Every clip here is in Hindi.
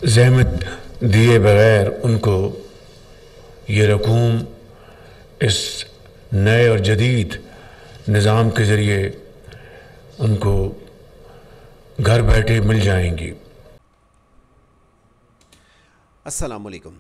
ज़हमत दिए बग़ैर उनको ये रकूम इस नए और जदीद निज़ाम के ज़रिए उनको घर बैठे मिल जाएंगी। अस्सलाम वालेकुम।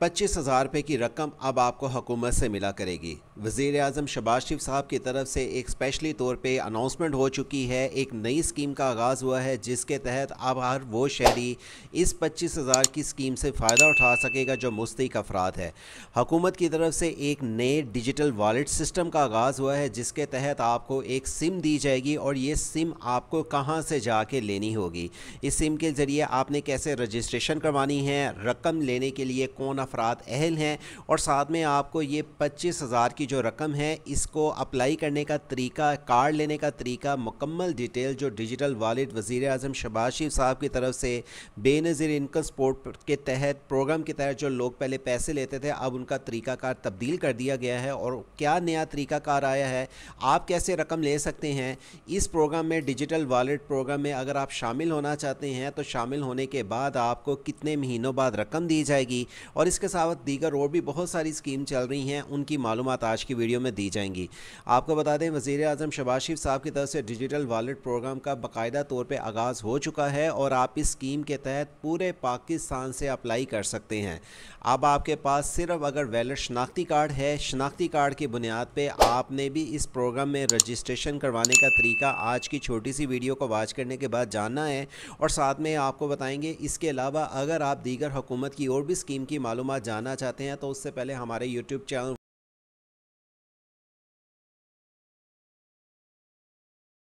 25,000 रुपये की रकम अब आपको हुकूमत से मिला करेगी। वज़ीर आज़म शहबाज शरीफ साहब की तरफ से एक स्पेशली तौर पे अनाउंसमेंट हो चुकी है। एक नई स्कीम का आगाज़ हुआ है जिसके तहत अब हर वो शहरी इस 25,000 की स्कीम से फ़ायदा उठा सकेगा जो मुस्तहिक़ अफराद है। हुकूमत की तरफ से एक नए डिजिटल वॉलेट सिस्टम का आगाज़ हुआ है जिसके तहत आपको एक सिम दी जाएगी और ये सिम आपको कहाँ से जाके लेनी होगी। इस सिम के ज़रिए आपने कैसे रजिस्ट्रेशन करवानी है, रकम लेने के लिए कौन अफराद अहल हैं, और साथ में आपको ये 25,000 की जो रकम है इसको अप्लाई करने का तरीका, कार्ड लेने का तरीका, मुकम्मल डिटेल जो डिजिटल वॉलेट वज़ीर आज़म शहबाज शरीफ साहब की तरफ से बेनज़ीर इनकम सपोर्ट के तहत प्रोग्राम के तहत जो लोग पहले पैसे लेते थे अब उनका तरीकाकार तब्दील कर दिया गया है और क्या नया तरीकाकार आया है, आप कैसे रकम ले सकते हैं इस प्रोग्राम में। डिजिटल वॉलेट प्रोग्राम में अगर आप शामिल होना चाहते हैं तो शामिल होने के बाद आपको कितने महीनों बाद रकम दी जाएगी और इसके साथ दीगर और भी बहुत सारी स्कीम चल रही हैं, उनकी मालूमात आज की वीडियो में दी जाएंगी। आपको बता दें वज़ीर आज़म शहबाज शरीफ साहब की तरफ से डिजिटल वॉलेट प्रोग्राम का बाकायदा तौर पे आगाज़ हो चुका है और आप इस स्कीम के तहत पूरे पाकिस्तान से अप्लाई कर सकते हैं। अब आपके पास सिर्फ अगर वैलिड शनाख्ती कार्ड है, शनाख्ती कार्ड की बुनियाद पे आपने भी इस प्रोग्राम में रजिस्ट्रेशन करवाने का तरीका आज की छोटी सी वीडियो को वॉच करने के बाद जानना है और साथ में आपको बताएंगे। इसके अलावा अगर आप दीगर हुकूमत की और भी स्कीम की मालूमात जानना चाहते हैं तो उससे पहले हमारे यूट्यूब चैनल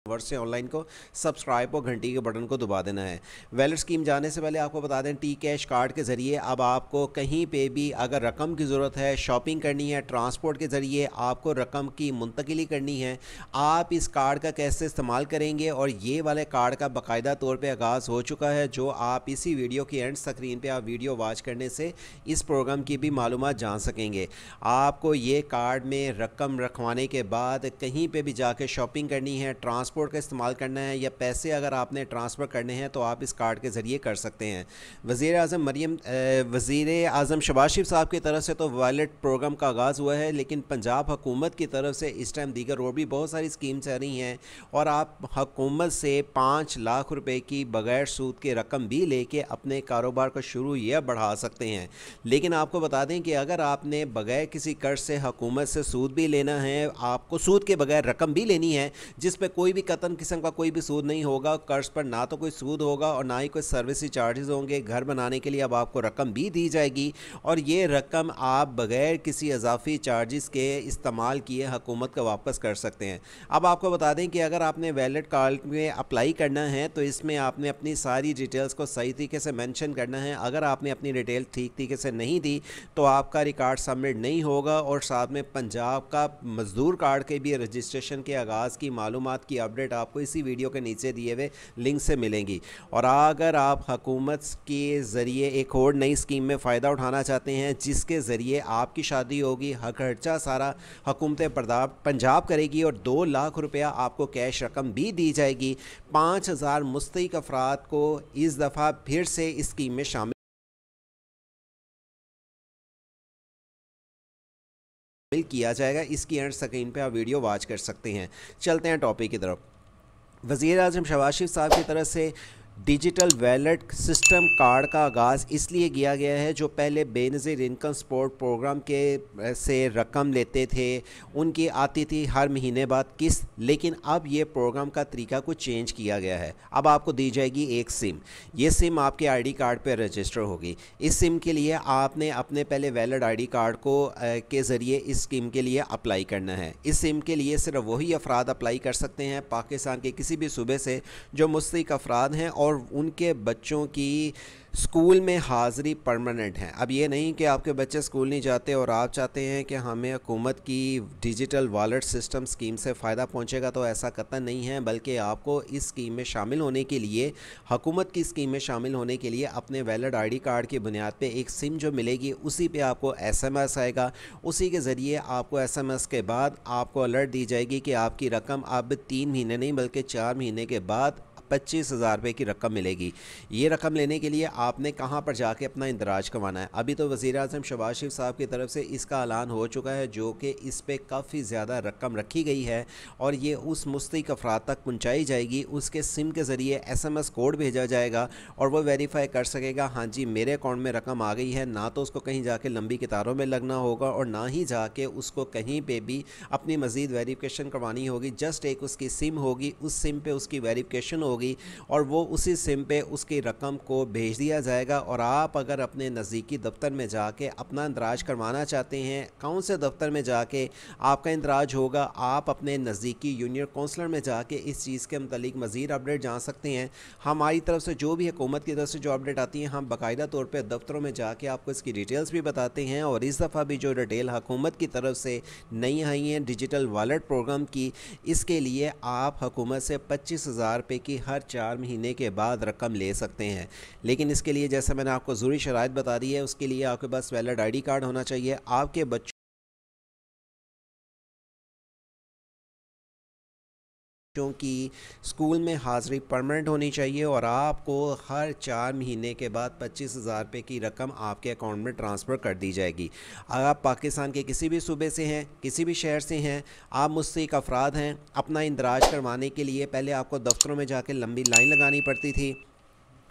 वर्ड से ऑनलाइन को सब्सक्राइब और घंटी के बटन को दबा देना है। वैलेट स्कीम जाने से पहले आपको बता दें टी कैश कार्ड के ज़रिए अब आपको कहीं पे भी अगर रकम की ज़रूरत है, शॉपिंग करनी है, ट्रांसपोर्ट के ज़रिए आपको रकम की मुंतकिली करनी है, आप इस कार्ड का कैसे इस्तेमाल करेंगे और ये वाले कार्ड का बाकायदा तौर पर आगाज़ हो चुका है जो आप इसी वीडियो की एंड स्क्रीन पर आप वीडियो वॉच करने से इस प्रोग्राम की भी मालूमात जान सकेंगे। आपको ये कार्ड में रकम रखवाने के बाद कहीं पर भी जाके शॉपिंग करनी है, ट्रांसपोर्ट का इस्तेमाल करना है या पैसे अगर आपने ट्रांसफ़र करने हैं तो आप इस कार्ड के ज़रिए कर सकते हैं। वज़ीर आज़म शहबाज शरीफ साहब की तरफ से तो वॉलेट प्रोग्राम का आगाज़ हुआ है, लेकिन पंजाब हुकूमत की तरफ से इस टाइम दीगर और भी बहुत सारी स्कीम चल रही हैं और आप हुकूमत से 5 लाख रुपए की बग़ैर सूद के रकम भी लेके अपने कारोबार को शुरू या बढ़ा सकते हैं। लेकिन आपको बता दें कि अगर आपने बग़ैर किसी कर्ज से हुकूमत से सूद भी लेना है, आपको सूद के बग़ैर रकम भी लेनी है जिस पर कोई भी कतन किस्म का कोई भी सूद नहीं होगा, कर्ज पर ना तो कोई सूद होगा और ना ही कोई सर्विस चार्जेस होंगे, घर बनाने के लिए अब आपको रकम भी दी जाएगी और ये रकम आप बग़ैर किसी इजाफी चार्जेस के इस्तेमाल किए हुकूमत को वापस कर सकते हैं। अब आपको बता दें कि अगर आपने वैलेट कार्ड में अप्लाई करना है तो इसमें आपने अपनी सारी डिटेल्स को सही तरीके से मेंशन करना है। अगर आपने अपनी डिटेल ठीक तरीके से नहीं दी तो आपका रिकॉर्ड सबमिट नहीं होगा और साथ में पंजाब का मजदूर कार्ड के भी रजिस्ट्रेशन के आगाज़ की मालूमात की अपडेट आपको इसी वीडियो के नीचे दिए हुए लिंक से मिलेंगी। और अगर आप हुकूमत के ज़रिए एक और नई स्कीम में फ़ायदा उठाना चाहते हैं जिसके ज़रिए आपकी शादी होगी, खर्चा सारा हुकूमत पंजाब करेगी और 2 लाख रुपया आपको कैश रकम भी दी जाएगी। 5,000 मुस्तहिक़ अफराद को इस दफ़ा फिर से इस स्कीम में शामिल किया जाएगा। इसकी एंड स्क्रीन पे आप वीडियो वॉच कर सकते हैं। चलते हैं टॉपिक की तरफ। वज़ीर आज़म शहबाज शरीफ साहब की तरफ से डिजिटल वैलेट सिस्टम कार्ड का आगाज़ इसलिए किया गया है जो पहले बेनज़ीर इनकम सपोर्ट प्रोग्राम के से रकम लेते थे, उनकी आती थी हर महीने बाद किस्त, लेकिन अब ये प्रोग्राम का तरीका कुछ चेंज किया गया है। अब आपको दी जाएगी एक सिम, ये सिम आपके आईडी कार्ड पर रजिस्टर होगी। इस सिम के लिए आपने अपने पहले वैलिड आईडी कार्ड को के ज़रिए इस स्कीम के लिए अप्लाई करना है। इस सिम के लिए सिर्फ वही अफराद अप्लाई कर सकते हैं पाकिस्तान के किसी भी सूबे से जो मुस्तहिक़ अफराद हैं और उनके बच्चों की स्कूल में हाज़िरी परमानेंट है। अब ये नहीं कि आपके बच्चे स्कूल नहीं जाते और आप चाहते हैं कि हमें हुकूमत की डिजिटल वॉलेट सिस्टम स्कीम से फ़ायदा पहुंचेगा, तो ऐसा कतई नहीं है, बल्कि आपको इस स्कीम में शामिल होने के लिए, हुकूमत की स्कीम में शामिल होने के लिए अपने वैलिड आईडी कार्ड की बुनियाद पे एक सिम जो मिलेगी उसी पे आपको SMS आएगा। उसी के ज़रिए आपको SMS के बाद आपको अलर्ट दी जाएगी कि आपकी रकम अब 3 महीने नहीं बल्कि 4 महीने के बाद 25,000 रुपये की रकम मिलेगी। ये रकम लेने के लिए आपने कहाँ पर जाके अपना इंदराज करवाना है? अभी तो वज़ीर-ए-आज़म शहबाज शरीफ साहब की तरफ से इसका ऐलान हो चुका है, जो कि इस पे काफ़ी ज़्यादा रकम रखी गई है और ये उस मुस्तहिक अफराद तक पहुँचाई जाएगी। उसके सिम के ज़रिए SMS कोड भेजा जाएगा और वो वेरीफाई कर सकेगा, हाँ जी मेरे अकाउंट में रकम आ गई है। ना तो उसको कहीं जाके लंबी कतारों में लगना होगा और ना ही जाके उसको कहीं पे भी अपनी मज़ीद वेरिफिकेशन करवानी होगी। जस्ट एक उसकी सिम होगी, उस सिम पे उसकी वेरिफिकेशन होगी और वो उसी सिम पे उसकी रकम को भेज दिया जाएगा। और आप अगर अपने नज़दीकी दफ्तर में जाके अपना इंदराज करवाना चाहते हैं, कौन से दफ्तर में जाके आपका इंदराज होगा, आप अपने नज़दीकी यूनियन काउंसलर में जाके इस चीज़ के मतलब मज़ीद अपडेट जान सकते हैं। हमारी तरफ से जो भी हुकूमत की तरफ से जो अपडेट आती है, हम बाकायदा तौर पर दफ्तरों में जाके आपको इसकी डिटेल्स भी बताते हैं। और इस दफ़ा भी जो डिटेल हुकूमत की तरफ से नई आई हैं डिजिटल वॉलेट प्रोग्राम की, इसके लिए आप हुकूमत से 25,000 रुपये की हर 4 महीने के बाद रकम ले सकते हैं। लेकिन इसके लिए जैसे मैंने आपको ज़रूरी शराइत बता दी है, उसके लिए आपके पास वैलिड ID कार्ड होना चाहिए, आपके बच्चों की स्कूल में हाज़िरी परमानेंट होनी चाहिए और आपको हर 4 महीने के बाद 25,000 रुपये की रकम आपके अकाउंट में ट्रांसफ़र कर दी जाएगी। अगर आप पाकिस्तान के किसी भी सूबे से हैं, किसी भी शहर से हैं, आप मुस्तहिक अफराद हैं, अपना इंदराज करवाने के लिए पहले आपको दफ्तरों में जाके लंबी लाइन लगानी पड़ती थी,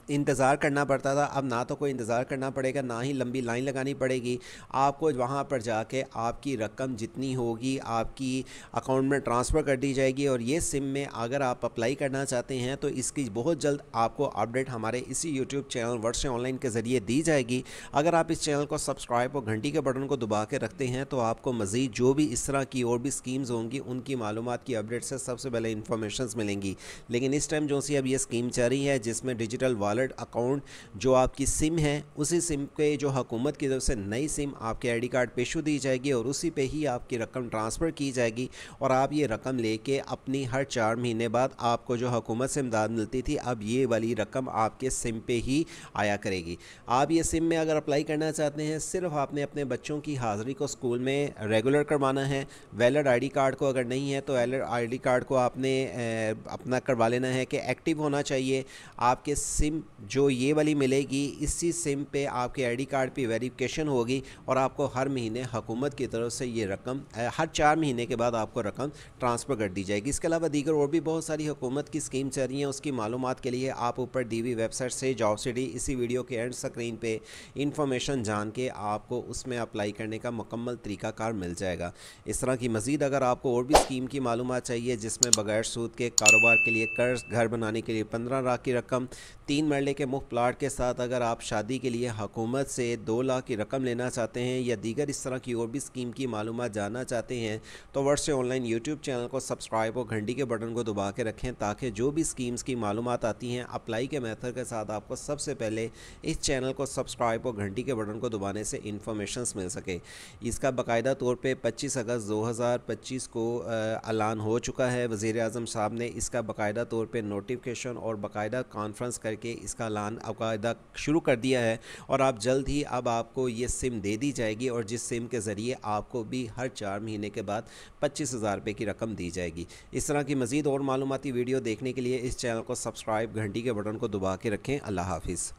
इंतज़ार करना पड़ता था। अब ना तो कोई इंतज़ार करना पड़ेगा, ना ही लंबी लाइन लगानी पड़ेगी। आपको वहाँ पर जाके आपकी रकम जितनी होगी आपकी अकाउंट में ट्रांसफ़र कर दी जाएगी। और ये सिम में अगर आप अप्लाई करना चाहते हैं तो इसकी बहुत जल्द आपको अपडेट हमारे इसी यूट्यूब चैनल वर्ड से ऑनलाइन के ज़रिए दी जाएगी। अगर आप इस चैनल को सब्सक्राइब और घंटी के बटन को दबा के रखते हैं तो आपको मज़ीद जो भी इस तरह की और भी स्कीम्स होंगी उनकी मालूमात की अपडेट से सबसे पहले इंफॉर्मेशन मिलेंगी। लेकिन इस टाइम जो सी अब ये स्कीम चल रही है जिसमें डिजिटल वॉलेट अकाउंट जो आपकी सिम है, उसी सिम पे जो हुकूमत की तरफ से नई सिम आपके ID कार्ड पे इशू दी जाएगी और उसी पे ही आपकी रकम ट्रांसफ़र की जाएगी। और आप ये रकम लेके अपनी हर 4 महीने बाद आपको जो हुकूमत से इमदाद मिलती थी, अब ये वाली रकम आपके सिम पे ही आया करेगी। आप ये सिम में अगर अप्लाई करना चाहते हैं, सिर्फ आपने अपने बच्चों की हाज़िरी को स्कूल में रेगुलर करवाना है। वैलिड ID कार्ड को अगर नहीं है तो वैलिड ID कार्ड को आपने अपना करवा लेना है कि एक्टिव होना चाहिए। आपके सिम जो ये वाली मिलेगी, इसी सिम पे आपके ID कार्ड पे वेरिफिकेशन होगी और आपको हर महीने हुकूमत की तरफ से ये रकम हर 4 महीने के बाद आपको रकम ट्रांसफ़र कर दी जाएगी। इसके अलावा दीगर और भी बहुत सारी हुकूमत की स्कीम चल रही हैं, उसकी मालूमात के लिए आप ऊपर दी हुई वेबसाइट से जॉब सिटी इसी वीडियो के एंड स्क्रीन पे इंफॉर्मेशन जान के आपको उसमें अप्लाई करने का मुकम्मल तरीक़ाकार मिल जाएगा। इस तरह की मज़ीद अगर आपको और भी स्कीम की मालूमात चाहिए जिसमें बगैर सूद के कारोबार के लिए कर्ज, घर बनाने के लिए 15 लाख की रकम, 3 मरले के मुफ्त प्लाट के साथ अगर आप शादी के लिए हुकूमत से 2 लाख की रकम लेना चाहते हैं या दीगर इस तरह की और भी स्कीम की मालूमात जानना चाहते हैं तो वर्ड से ऑनलाइन यूट्यूब चैनल को सब्सक्राइब और घंटी के बटन को दबा के रखें ताकि जो भी स्कीम्स की मालूमात आती हैं अप्लाई के मेथड के साथ आपको सबसे पहले इस चैनल को सब्सक्राइब और घंटी के बटन को दबाने से इंफॉर्मेशन मिल सके। इसका बाकायदा तौर पर 25 अगस्त 2025 को ऐलान हो चुका है। वज़ीर-ए-आज़म साहब ने इसका बाकायदा तौर पर नोटिफिकेशन और बाकायदा कॉन्फ्रेंस करके इसका ऐलान बाकायदा शुरू कर दिया है और आप जल्द ही अब आपको ये सिम दे दी जाएगी और जिस सिम के ज़रिए आपको भी हर 4 महीने के बाद 25,000 रुपये की रकम दी जाएगी। इस तरह की मज़ीद और मालूमाती वीडियो देखने के लिए इस चैनल को सब्सक्राइब, घंटी के बटन को दबा के रखें। अल्लाह हाफिज़।